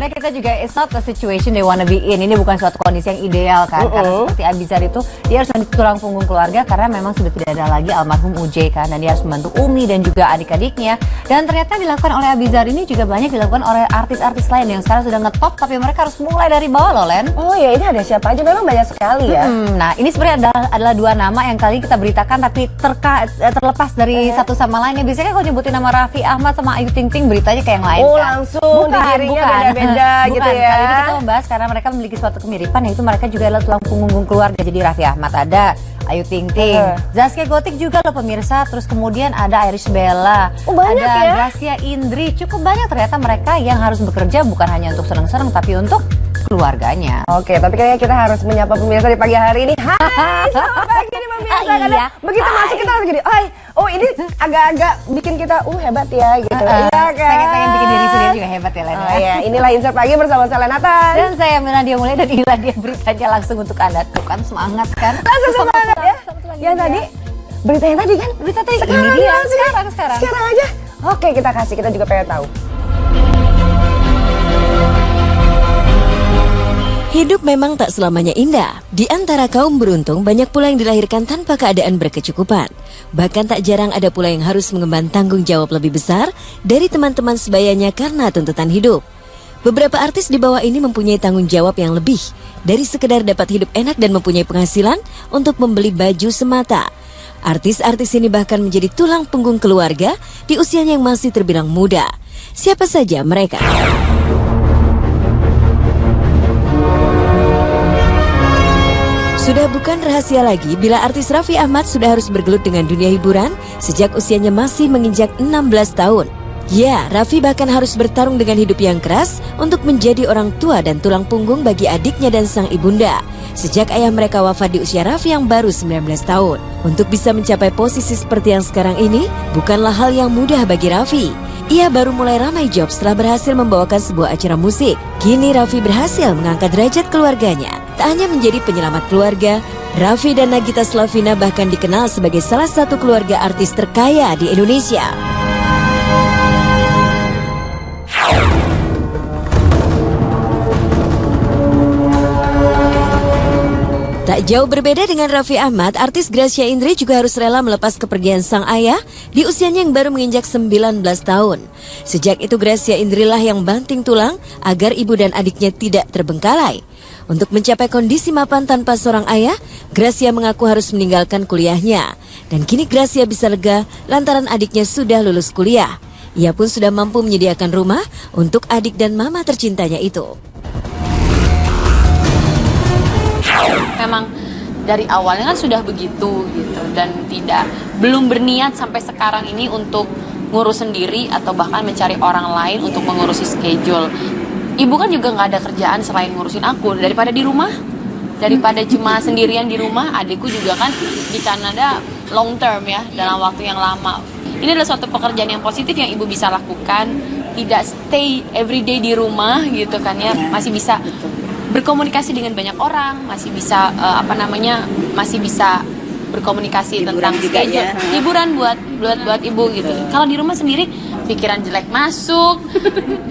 sebenarnya kita juga it's not a situation they wanna be in. Ini bukan suatu kondisi yang ideal kan. Karena seperti Abizar itu dia harus menjadi tulang punggung keluarga karena memang sudah tidak ada lagi almarhum UJ kan, dan dia harus membantu Umi dan juga adik-adiknya. Dan ternyata dilakukan oleh Abizar ini juga banyak dilakukan oleh artis-artis lain yang sekarang sudah ngetop, tapi mereka harus mulai dari bawah loh, Len. Oh ya, ini ada siapa aja? Memang banyak sekali ya. Nah, ini sebenarnya adalah dua nama yang kali kita beritakan tapi terlepas dari satu sama lainnya. Biasanya kalau nyebutin nama Raffi Ahmad sama Ayu Ting Ting beritanya kayak yang lain kan. Langsung dirinya beda-beda gitu ya. Kali ini kita membahas karena mereka memiliki suatu kemiripan, yaitu mereka juga adalah tulang punggung keluarga. Jadi Raffi Ahmad ada, Ayu Ting Ting, Zaskia Gotik juga loh pemirsa. Terus kemudian ada Irish Bella, banyak ada ya? Gracia Indri. Cukup banyak ternyata mereka yang harus bekerja bukan hanya untuk senang-senang tapi untuk keluarganya. Oke, tapi kayaknya kita harus menyapa pemirsa di pagi hari ini. Hai, selamat pagi nih pemirsa. Karena begitu masuk kita langsung jadi, oh ini agak-agak bikin kita hebat ya gitu. Iya kan? Pengen bikin diri sendiri juga hebat ya, Len. Iya, inilah Insight Pagi bersama saya Lenatan. Dan saya Menadia Mulai, dan inilah dia beritanya langsung untuk Anda. Tuh kan semangat kan? Langsung semangat ya. Yang tadi berita yang tadi kan? Berita tadi sekarang ini dia, sekarang aja. Oke, kita juga pengen tahu. Hidup memang tak selamanya indah. Di antara kaum beruntung, banyak pula yang dilahirkan tanpa keadaan berkecukupan. Bahkan tak jarang ada pula yang harus mengemban tanggung jawab lebih besar dari teman-teman sebayanya karena tuntutan hidup. Beberapa artis di bawah ini mempunyai tanggung jawab yang lebih dari sekedar dapat hidup enak dan mempunyai penghasilan untuk membeli baju semata. Artis-artis ini bahkan menjadi tulang punggung keluarga di usianya yang masih terbilang muda. Siapa saja mereka? Sudah bukan rahasia lagi bila artis Raffi Ahmad sudah harus bergelut dengan dunia hiburan sejak usianya masih menginjak 16 tahun. Ya, Raffi bahkan harus bertarung dengan hidup yang keras untuk menjadi orang tua dan tulang punggung bagi adiknya dan sang ibunda. Sejak ayah mereka wafat di usia Raffi yang baru 19 tahun. Untuk bisa mencapai posisi seperti yang sekarang ini, bukanlah hal yang mudah bagi Raffi. Ia baru mulai ramai job setelah berhasil membawakan sebuah acara musik. Kini Raffi berhasil mengangkat derajat keluarganya. Tak hanya menjadi penyelamat keluarga, Raffi dan Nagita Slavina bahkan dikenal sebagai salah satu keluarga artis terkaya di Indonesia. Tak jauh berbeda dengan Raffi Ahmad, artis Gracia Indri juga harus rela melepas kepergian sang ayah di usianya yang baru menginjak 19 tahun. Sejak itu Gracia Indri lah yang banting tulang agar ibu dan adiknya tidak terbengkalai. Untuk mencapai kondisi mapan tanpa seorang ayah, Gracia mengaku harus meninggalkan kuliahnya. Dan kini Gracia bisa lega lantaran adiknya sudah lulus kuliah. Ia pun sudah mampu menyediakan rumah untuk adik dan mama tercintanya itu. Memang dari awalnya kan sudah begitu gitu, dan belum berniat sampai sekarang ini untuk ngurus sendiri atau bahkan mencari orang lain untuk mengurusi schedule. Ibu kan juga nggak ada kerjaan selain ngurusin aku, daripada di rumah, daripada cuma sendirian di rumah. Adikku juga kan di Kanada long term ya, dalam waktu yang lama. Ini adalah suatu pekerjaan yang positif yang ibu bisa lakukan, tidak stay everyday di rumah gitu kan ya, masih bisa berkomunikasi dengan banyak orang, masih bisa masih bisa berkomunikasi tentang schedule, hiburan buat ibu gitu. Kalau di rumah sendiri pikiran jelek masuk,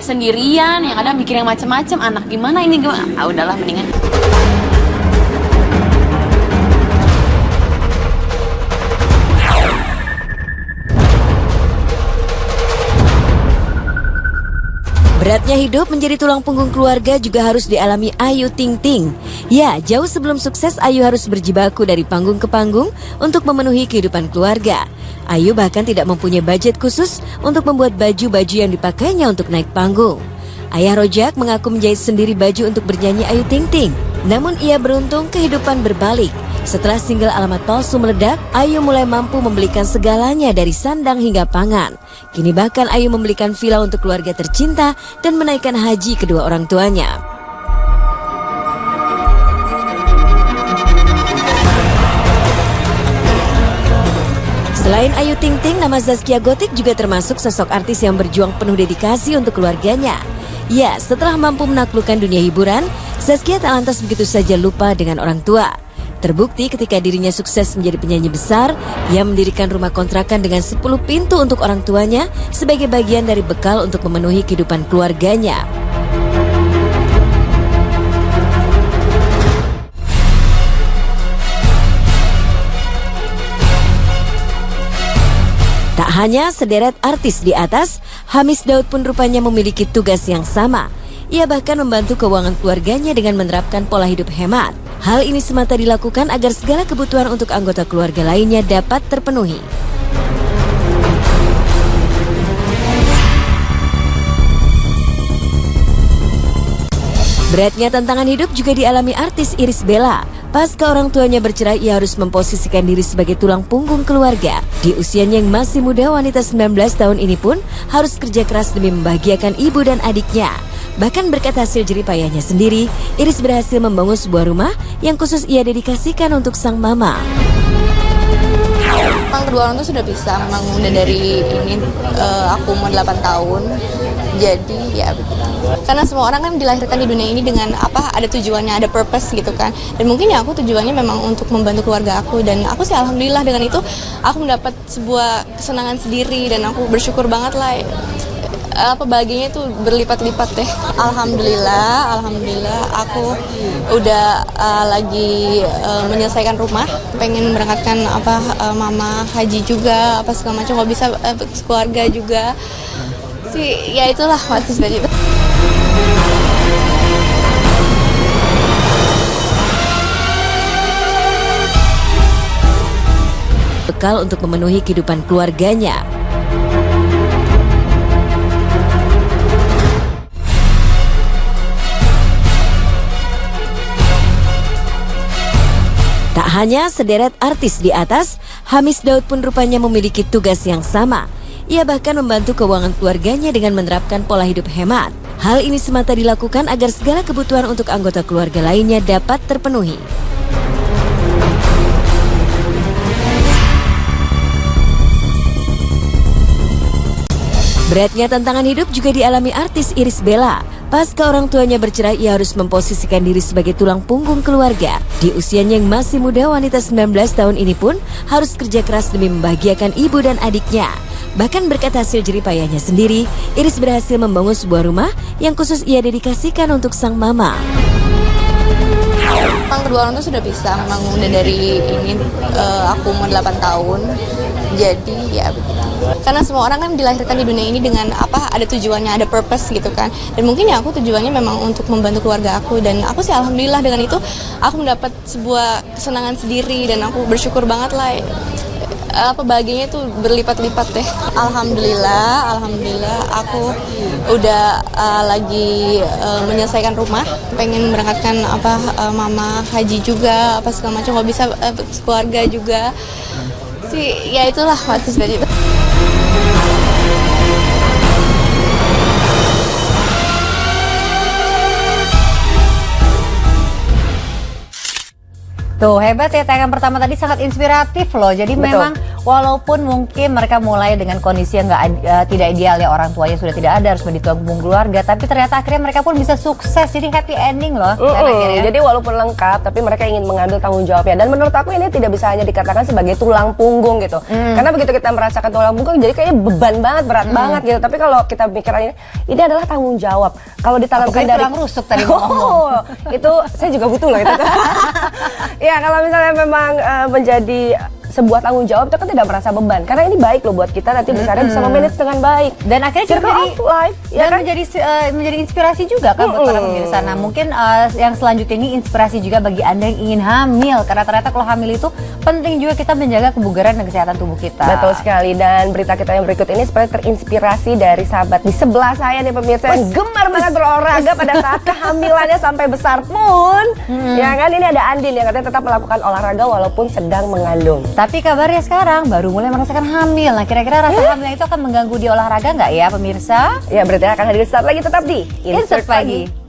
sendirian, yang ada mikir yang macam-macam, anak gimana ini gimana, udahlah mendingan. Beratnya hidup menjadi tulang punggung keluarga juga harus dialami Ayu Ting Ting. Ya, jauh sebelum sukses Ayu harus berjibaku dari panggung ke panggung untuk memenuhi kehidupan keluarga. Ayu bahkan tidak mempunyai budget khusus untuk membuat baju-baju yang dipakainya untuk naik panggung. Ayah Rojak mengaku menjahit sendiri baju untuk bernyanyi Ayu Ting Ting. Namun ia beruntung kehidupan berbalik. Setelah single Alamat Palsu meledak, Ayu mulai mampu membelikan segalanya dari sandang hingga pangan. Kini bahkan Ayu membelikan villa untuk keluarga tercinta dan menaikkan haji kedua orang tuanya. Selain Ayu Ting Ting, nama Zaskia Gotik juga termasuk sosok artis yang berjuang penuh dedikasi untuk keluarganya. Ya, setelah mampu menaklukkan dunia hiburan, Zaskia tak lantas begitu saja lupa dengan orang tua. Terbukti ketika dirinya sukses menjadi penyanyi besar, ia mendirikan rumah kontrakan dengan 10 pintu untuk orang tuanya sebagai bagian dari bekal untuk memenuhi kehidupan keluarganya. hanya sederet artis di atas, Hamis Daud pun rupanya memiliki tugas yang sama. Ia bahkan membantu keuangan keluarganya dengan menerapkan pola hidup hemat. Hal ini semata dilakukan agar segala kebutuhan untuk anggota keluarga lainnya dapat terpenuhi. Beratnya tantangan hidup juga dialami artis Irish Bella. Pasca orang tuanya bercerai, ia harus memposisikan diri sebagai tulang punggung keluarga. Di usianya yang masih muda, wanita 19 tahun ini pun harus kerja keras demi membahagiakan ibu dan adiknya. Bahkan berkat hasil jerih payahnya sendiri, Irish berhasil membangun sebuah rumah yang khusus ia dedikasikan untuk sang mama. Memang kedua orang tuh sudah bisa, memang udah dari ini aku umur 8 tahun. Jadi ya begitu. Karena semua orang kan dilahirkan di dunia ini dengan ada tujuannya, ada purpose gitu kan. Dan mungkin ya aku tujuannya memang untuk membantu keluarga aku, dan aku sih alhamdulillah dengan itu aku mendapat sebuah kesenangan sendiri, dan aku bersyukur banget lah. Bahagianya itu berlipat-lipat deh. Alhamdulillah aku udah lagi menyelesaikan rumah, pengen berangkatkan mama haji juga, segala macam, kalau bisa keluarga juga sih, ya itulah masih tadi. Bekal untuk memenuhi kehidupan keluarganya. Tak hanya sederet artis di atas, Hamis Daud pun rupanya memiliki tugas yang sama. Ia bahkan membantu keuangan keluarganya dengan menerapkan pola hidup hemat. Hal ini semata dilakukan agar segala kebutuhan untuk anggota keluarga lainnya dapat terpenuhi. Beratnya tantangan hidup juga dialami artis Irish Bella. Pasca orang tuanya bercerai, ia harus memposisikan diri sebagai tulang punggung keluarga. Di usianya yang masih muda, wanita 19 tahun ini pun harus kerja keras demi membahagiakan ibu dan adiknya. Bahkan berkat hasil jerih payahnya sendiri, Irish berhasil membangun sebuah rumah yang khusus ia dedikasikan untuk sang mama. Memang kedua orang tuh sudah bisa, memang udah dari ini aku umur 8 tahun. Jadi ya begitu. Karena semua orang kan dilahirkan di dunia ini dengan ada tujuannya, ada purpose gitu kan. Dan mungkin ya aku tujuannya memang untuk membantu keluarga aku, dan aku sih alhamdulillah dengan itu aku mendapat sebuah kesenangan sendiri, dan aku bersyukur banget lah. Bahagianya itu berlipat-lipat deh. Alhamdulillah aku udah lagi menyelesaikan rumah, pengen berangkatkan mama haji juga, segala macam, kalau bisa keluarga juga sih, ya itulah masih tadi. Tuh hebat ya, tayangan pertama tadi sangat inspiratif loh. Jadi Betul. memang walaupun mungkin mereka mulai dengan kondisi yang tidak ideal ya, orang tuanya sudah tidak ada, harus menjadi tulang punggung keluarga, tapi ternyata akhirnya mereka pun bisa sukses, jadi happy ending loh. Ya. Jadi walaupun lengkap, tapi mereka ingin mengambil tanggung jawabnya. Dan menurut aku ini tidak bisa hanya dikatakan sebagai tulang punggung gitu. Karena begitu kita merasakan tulang punggung, jadi kayaknya beban banget, berat banget gitu. Tapi kalau kita pikirannya, ini adalah tanggung jawab. Kalau ditanamkan dari tulang rusuk tadi ngomong. Itu saya juga butuh loh itu. Ya kalau misalnya memang menjadi sebuah tanggung jawab, itu kan tidak merasa beban, karena ini baik loh buat kita, nanti besarnya bisa memanage dengan baik, dan akhirnya circle of life ya kan? menjadi inspirasi juga kan buat para pemirsa. Nah mungkin yang selanjutnya ini inspirasi juga bagi Anda yang ingin hamil, karena ternyata kalau hamil itu penting juga kita menjaga kebugaran dan kesehatan tubuh kita. Betul sekali. Dan berita kita yang berikut ini seperti terinspirasi dari sahabat di sebelah saya nih pemirsa, yang gemar banget berolahraga pada saat kehamilannya sampai besar pun. Ya kan, ini ada Andin yang katanya tetap melakukan olahraga walaupun sedang mengandung. Tapi kabarnya sekarang baru mulai merasakan hamil. Nah kira-kira rasa hamilnya itu akan mengganggu di olahraga nggak ya pemirsa? Ya berarti akan hadir saat lagi, tetap di Insert Pagi.